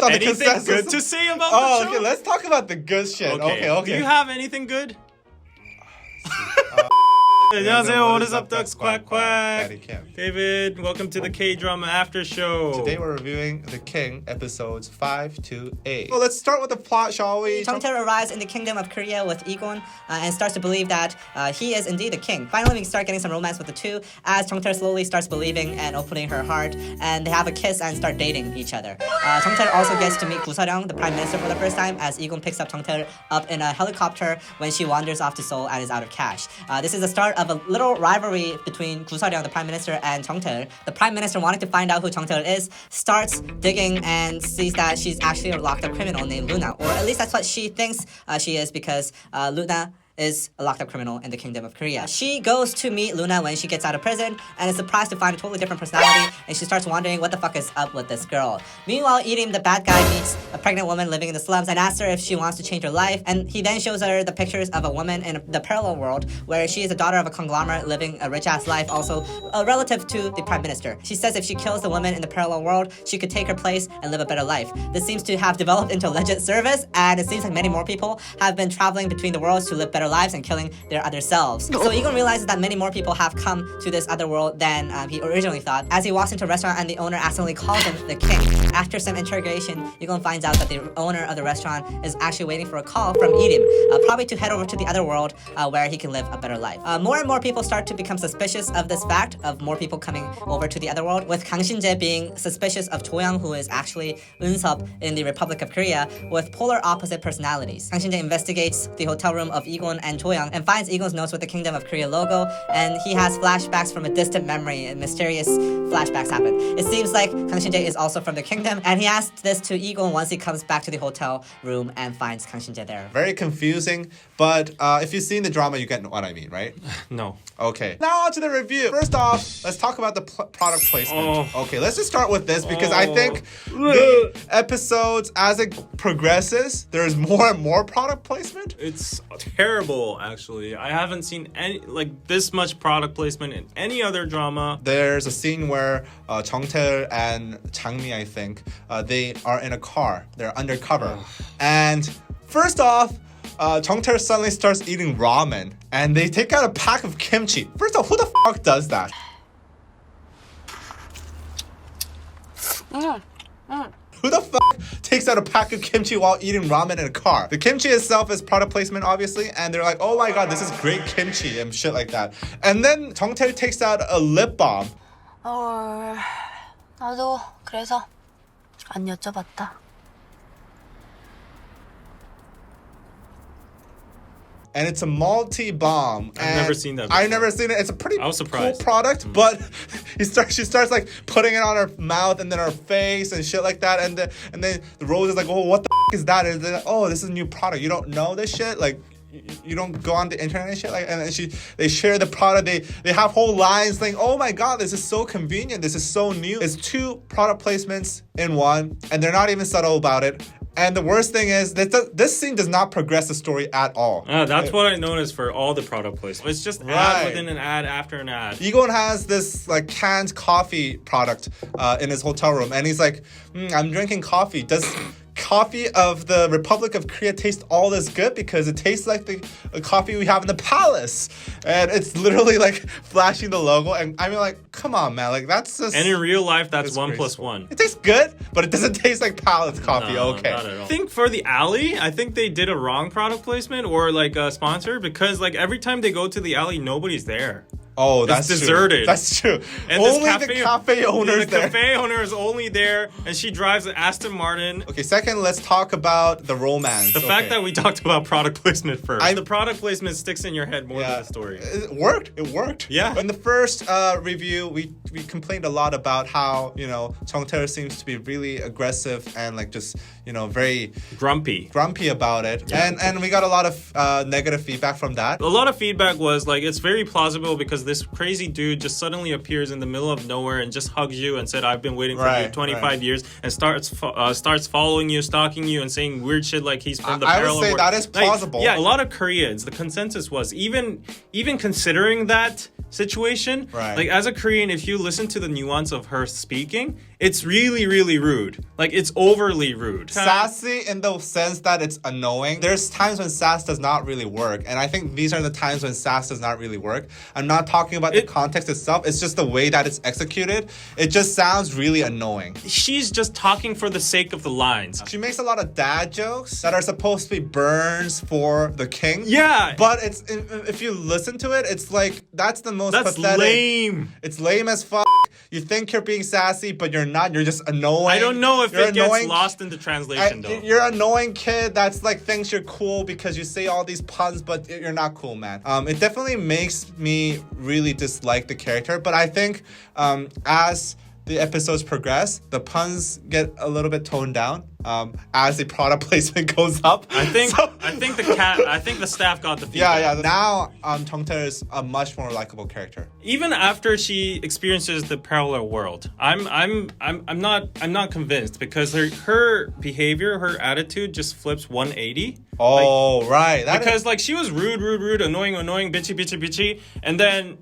on the Anything consensus. good to say about the show? Okay, let's talk about the good shit. Okay. Do you have anything good? 안녕하세요. What is up, ducks? Quack, quack. Daddy Kim. David, welcome to the Kdrama Aftershow. Today we're reviewing The King, episodes 5 to 8. Well, let's start with the plot, shall we? Chongtae arrives in the kingdom of Korea with Egon and starts to believe that he is indeed the king. Finally, we start getting some romance with the two as Chongtae slowly starts believing and opening her heart, and they have a kiss and start dating each other. Chongtae also gets to meet Gusaryong, the prime minister, for the first time as Egon picks up Chongtae up in a helicopter when she wanders off to Seoul and is out of cash. This is the start of a little rivalry between Gusaryong, the prime minister, and Chongtae. The prime minister, wanting to find out who Chongtae is, starts digging and sees that she's actually a locked up criminal named Luna, or at least that's what she thinks she is, because Luna is a locked up criminal in the kingdom of Korea. She goes to meet Luna when she gets out of prison and is surprised to find a totally different personality, and she starts wondering what the fuck is up with this girl. Meanwhile, Edim, the bad guy, meets a pregnant woman living in the slums and asks her if she wants to change her life, and he then shows her the pictures of a woman in the parallel world where she is a daughter of a conglomerate living a rich ass life, also a relative to the prime minister. She says if she kills the woman in the parallel world, she could take her place and live a better life. This seems to have developed into a legit service, and it seems like many more people have been traveling between the worlds to live better lives and killing their other selves. So Egon realizes that many more people have come to this other world than he originally thought. As he walks into a restaurant and the owner accidentally calls him the king. After some interrogation, Egon finds out that the owner of the restaurant is actually waiting for a call from Edim, probably to head over to the other world where he can live a better life. More and more people start to become suspicious of this fact of more people coming over to the other world, with Kang Shin-jae being suspicious of Cho-young, who is actually Eun-sup in the Republic of Korea, with polar opposite personalities. Kang Shin-jae investigates the hotel room of Egon and Cho-young and finds Egon's notes with the Kingdom of Korea logo, and he has flashbacks from a distant memory, and mysterious flashbacks happen. It seems like Kang Shin-jae is also from the kingdom, and he asks this to Egon once he comes back to the hotel room and finds Kang Shin-jae there. Very confusing, but if you've seen the drama, you get what I mean, right? No. Okay. Now on to the review. First off, let's talk about the product placement. Okay, let's just start with this because I think the episodes, as it progresses, there's more and more product placement. It's terrible, actually. I haven't seen any this much product placement in any other drama. There's a scene where Chongtae and Changmi, I think, they are in a car. They're undercover. And first off, Chongtae suddenly starts eating ramen, and they take out a pack of kimchi. First off, who the fuck does that? Who the fuck takes out a pack of kimchi while eating ramen in a car? The kimchi itself is product placement, obviously, and they're like, oh my god, this is great kimchi and shit like that. And then Chongtae takes out a lip balm. 나도 그래서 안 여쭤봤다. And it's a multi-balm. I've never seen that before. I've never seen it. It's a pretty I was cool surprised. product, but she starts like putting it on her mouth and then her face and shit like that. And then the Rose is like, oh, what the f*** is that? And then, oh, this is a new product. You don't know this shit? Like, you don't go on the internet and shit, like, and they share the product. They have whole lines saying, oh my god, this is so convenient. This is so new. It's 2 product placements in one, and they're not even subtle about it. And the worst thing is that this scene does not progress the story at all. That's what I noticed for all the product placement. It's just ad within an ad after an ad. Egon has this like canned coffee product in his hotel room, and he's like, I'm drinking coffee. Does coffee of the Republic of Korea taste all this good? Because it tastes like the coffee we have in the palace. And it's literally like flashing the logo, and I mean, like, come on, man, like that's just... And in real life, that's 1 disgraceful. plus 1. It tastes good, but it doesn't taste like palace coffee. No, okay. not at all. I think for the alley, I think they did a wrong product placement or like a sponsor, because like every time they go to the alley, nobody's there. Oh, that's deserted. True. That's true. And only this the cafe owner's the there. cafe owner is only there, and she drives an Aston Martin. Okay, second, let's talk about the romance. The fact that we talked about product placement first. The product placement sticks in your head more than the story. It worked. Yeah. In the first review, we complained a lot about how, Chongtae seems to be really aggressive and like just, very grumpy about it. Yeah. And we got a lot of negative feedback from that. A lot of feedback was like, it's very plausible because this crazy dude just suddenly appears in the middle of nowhere and just hugs you and said, I've been waiting for you 25 years, and starts following you, stalking you, and saying weird shit like he's from the parallel would say world. that is plausible. A lot of Koreans, the consensus was, even considering that situation, like as a Korean, if you listen to the nuance of her speaking, it's really, really rude. Like, it's overly rude. Sassy in the sense that it's annoying. There's times when sass does not really work. And I think these are the times when sass does not really work. I'm not talking about the context itself. It's just the way that it's executed. It just sounds really annoying. She's just talking for the sake of the lines. She makes a lot of dad jokes that are supposed to be burns for the king. Yeah. But it's if you listen to it, it's like, that's the most pathetic. Lame. It's lame as fuck. You think you're being sassy, but you're not. You're just annoying. I don't know if you're it gets lost in the translation, though. You're an annoying kid that's like thinks you're cool because you say all these puns, but you're not cool, man. It definitely makes me really dislike the character, but I think as the episodes progress, the puns get a little bit toned down as the product placement goes up. I think the staff got the feedback. Yeah. Now Jung-tae is a much more likable character. Even after she experiences the parallel world, I'm not convinced because her behavior, her attitude just flips 180. Oh, right. Because she was rude, annoying, bitchy, and then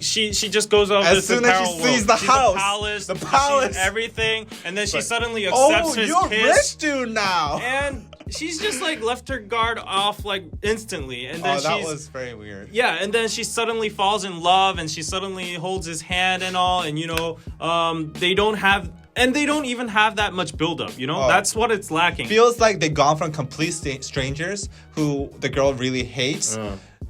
she just goes over as soon as she sees the house, the palace, everything, and then she suddenly accepts his you're kiss. Rich dude now. And she's just left her guard off instantly, and then that was very weird. Yeah, and then she suddenly falls in love, and she suddenly holds his hand and all, and they don't even have that much buildup, That's what it's lacking. Feels like they've gone from complete strangers who the girl really hates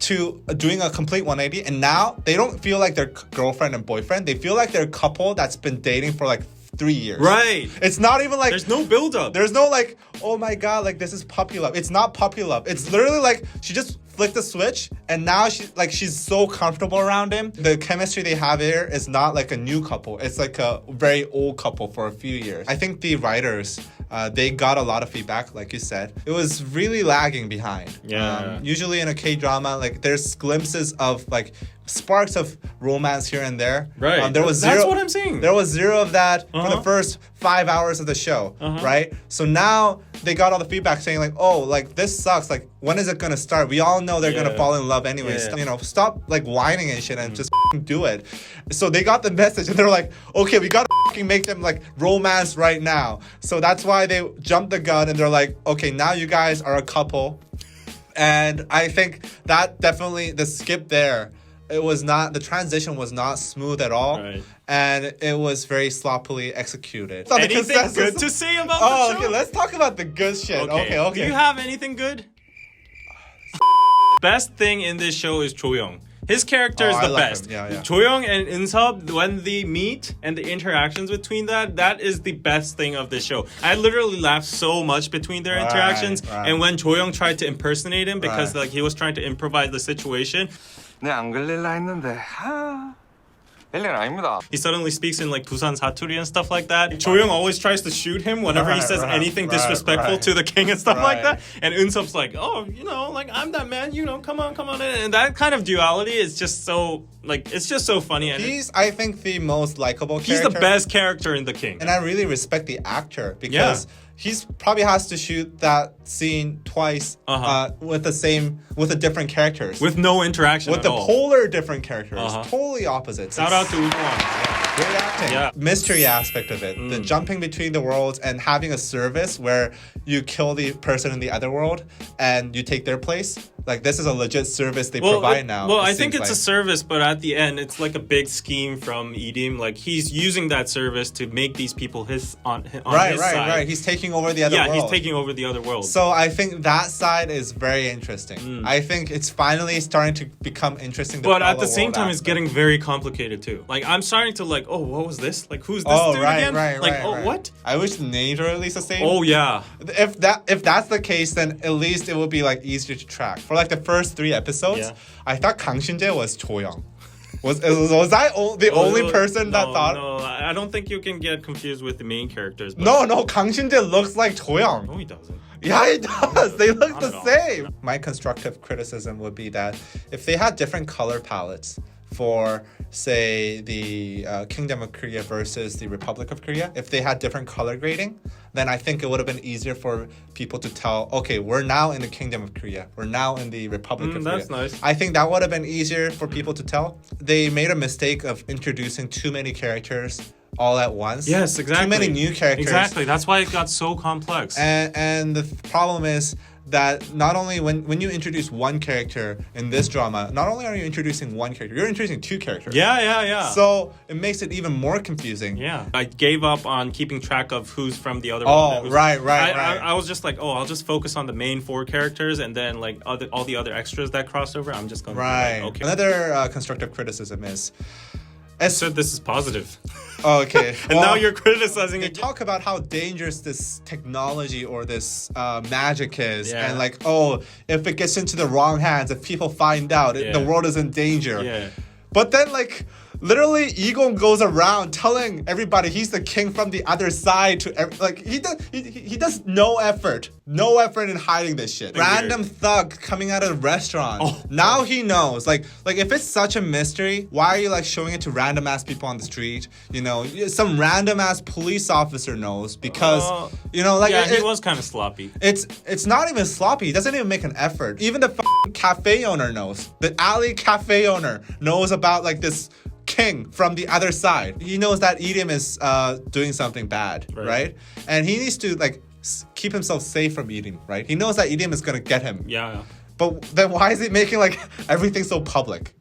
to doing a complete 180, and now they don't feel like they're girlfriend and boyfriend. They feel like they're a couple that's been dating for 3 years. Right. It's not even there's no buildup. There's no oh my god, this is puppy love. It's not puppy love. It's literally she just flicked the switch, and now she's so comfortable around him. The chemistry they have here is not a new couple. It's a very old couple for a few years. I think the writers, they got a lot of feedback, like you said. It was really lagging behind. Yeah. Usually in a K-drama, there's glimpses of sparks of romance here and there. Right. That's what I'm saying. There was zero of that for the first 5 hours of the show, right? So now they got all the feedback saying this sucks. When is it gonna start? We all know they're gonna fall in love anyways. Yeah. Stop whining and shit and just do it. So they got the message and they're like, okay, we gotta make them romance right now. So that's why they jumped the gun and they're like, okay, now you guys are a couple. And I think that definitely the skip there, the transition was not smooth at all. Right. And it was very sloppily executed. Anything good to say about the show? Okay, let's talk about the good shit. Okay. Do you have anything good? Best thing in this show is Jo-young. His character is the best. Yeah. Jo-young and In-sub, when they meet and the interactions between that is the best thing of this show. I literally laughed so much between their interactions. Right. And when Jo-young tried to impersonate him because he was trying to improvise the situation. 네, 안 걸릴라 했는데 별일 아닙니다. He suddenly speaks in Busan Saturi and stuff like that. Jo-young always tries to shoot him whenever he says anything disrespectful to the king and stuff like that. And In-sub's I'm that man, come on. And that kind of duality is just so, it's just so funny. And he's, I think, the most likable character. He's the best character in The King. And I really respect the actor because he's probably has to shoot that scene twice with the different characters. With no interaction with at all. With the polar different characters. Totally opposites. Shout out to Woo-kwon. Great acting. Yeah. Mystery aspect of it. The jumping between the worlds and having a service where you kill the person in the other world and you take their place. This is a legit service they provide now. Well, I think it's a service, but at the end, it's a big scheme from Edim. He's using that service to make these people on his side. Right. He's taking over the other world. Yeah, he's taking over the other world. So I think that side is very interesting. I think it's finally starting to become interesting. But at the same time, it's getting very complicated too. I'm starting to oh, what was this? Who's this dude again? Right. What? I wish the names were at least the same. Oh yeah. If that's the case, then at least it would be easier to track. For the first 3 episodes, I thought Kang Shin-jae was Jo-young. Was I the only person that thought? No, I don't think you can get confused with the main characters. But No, Kang Shin-jae looks like Jo-young. No, he doesn't. Yeah, he does. They look the Not same. My constructive criticism would be that if they had different color palettes for, say, the Kingdom of Korea versus the Republic of Korea, if they had different color grading, then I think it would have been easier for people to tell, okay, we're now in the Kingdom of Korea. We're now in the Republic of Korea. That's nice. I think that would have been easier for people to tell. They made a mistake of introducing too many characters all at once. Yes, exactly. Too many new characters. Exactly. That's why it got so complex. And the problem is that not only when you introduce one character in this drama, not only are you introducing one character, you're introducing two characters. Yeah. So it makes it even more confusing. Yeah. I gave up on keeping track of who's from the other Oh, one. right. I was just like, I'll just focus on the main 4 characters, and then like all the other extras that crossed over, I'm just going to be like, okay. Another constructive criticism is... I said this is positive. Oh, okay. And now you're criticizing they it. talk about how dangerous this technology or this magic is. Yeah. And like, if it gets into the wrong hands, if people find out, the world is in danger. Yeah. But then like, literally, Egon goes around telling everybody he's the king from the other side he does no effort in hiding this shit. Random thug coming out of the restaurant. Now he knows. Like if it's such a mystery, why are you like showing it to random ass people on the street? You know, some random ass police officer knows because he was kind of sloppy. It's not even sloppy. He doesn't even make an effort. Even the cafe owner knows. The alley cafe owner knows about like this king from the other side. He knows that Irim is doing something bad, right? And he needs to like keep himself safe from Irim, right? He knows that Irim is gonna get him. Yeah. But then why is he making like everything so public,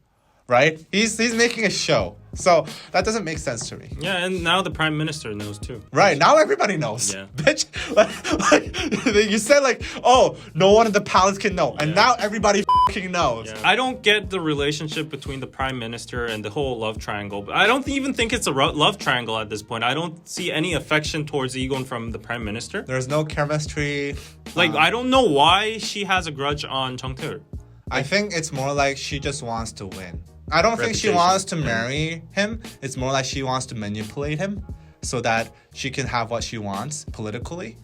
right? He's making a show. So that doesn't make sense to me. Yeah, and now the prime minister knows too. Right, now everybody knows. Yeah. Bitch, like, you said like, no one in the palace can know. And now everybody fucking knows. Yeah. I don't get the relationship between the prime minister and the whole love triangle. I don't even think it's a love triangle at this point. I don't see any affection towards Egon from the prime minister. There's no chemistry. Like, I don't know why she has a grudge on Jung-tae. I think it's more like she just wants to win. I don't think she wants to marry him. It's more like she wants to manipulate him so that she can have what she wants politically.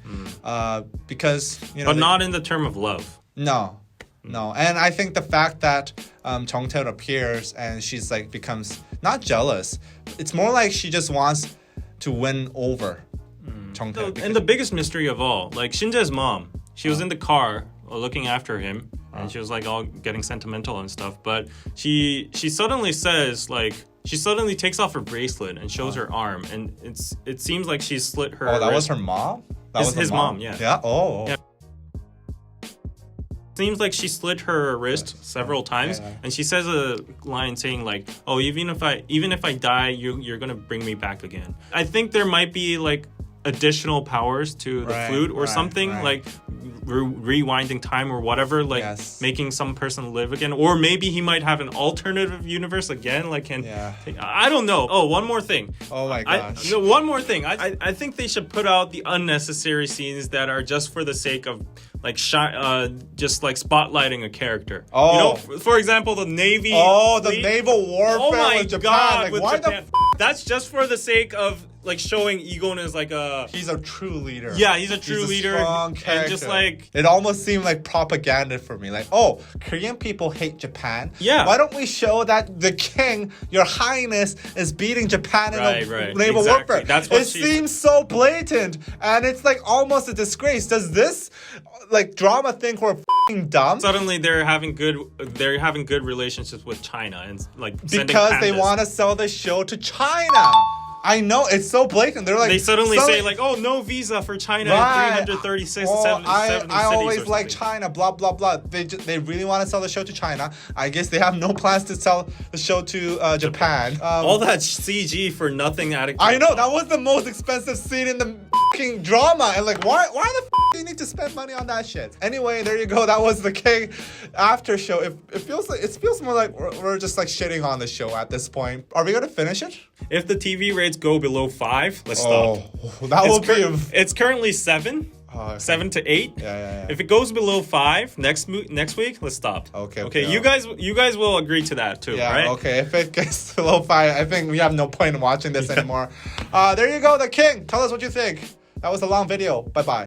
Because, you know... But not in the term of love. No. And I think the fact that Jung-tae appears and she's like becomes not jealous. It's more like she just wants to win over Jung-tae. And the biggest mystery of all, like Shinja's mom, she was in the car looking after him. And she was like all getting sentimental and stuff. But she suddenly says like, she suddenly takes off her bracelet and shows her arm. And it seems like she slit her wrist. Was her mom? That was his mom, yeah. Yeah? Oh. Yeah. Seems like she slit her wrist several times. Yeah. And she says a line saying like, even if I die, you're going to bring me back again. I think there might be like additional powers to the flute or something like rewinding time or whatever, like making some person live again, or maybe he might have an alternative universe again, like I don't know. One more thing. Oh my gosh. One more thing. I think they should put out the unnecessary scenes that are just for the sake of like just like spotlighting a character. You know, for example, the Navy. The naval warfare with Japan. God, like, why Japan. That's just for the sake of like showing Egon as like he's a true leader. Yeah, he's a true leader. Strong character. And just like it almost seemed like propaganda for me. Like, Korean people hate Japan. Yeah. Why don't we show that the king, your highness, is beating Japan in a naval warfare? That's what it seems so blatant, and it's like almost a disgrace. Does this like drama think we're f***ing dumb? Suddenly they're having good relationships with China and like because they want to sell the show to China. I know, it's so blatant. They're like, they suddenly say like, no visa for China in 336 I always like China, blah blah blah. They really want to sell the show to China. I guess they have no plans to sell the show to Japan. All that CG for nothing. I know, that was the most expensive scene in the fucking drama, and like, why the f*** do you need to spend money on that shit? Anyway, there you go. That was the King After Show. It feels more like we're just like shitting on the show at this point. Are we gonna finish it? If the TV rates go below 5, let's stop. That will be. It's currently 7. 7 to 8. Yeah. If it goes below 5 next week, let's stop. Okay. You guys will agree to that too, right? Okay. If it gets below 5, I think we have no point in watching this anymore. There you go, the King. Tell us what you think. That was a long video. Bye bye.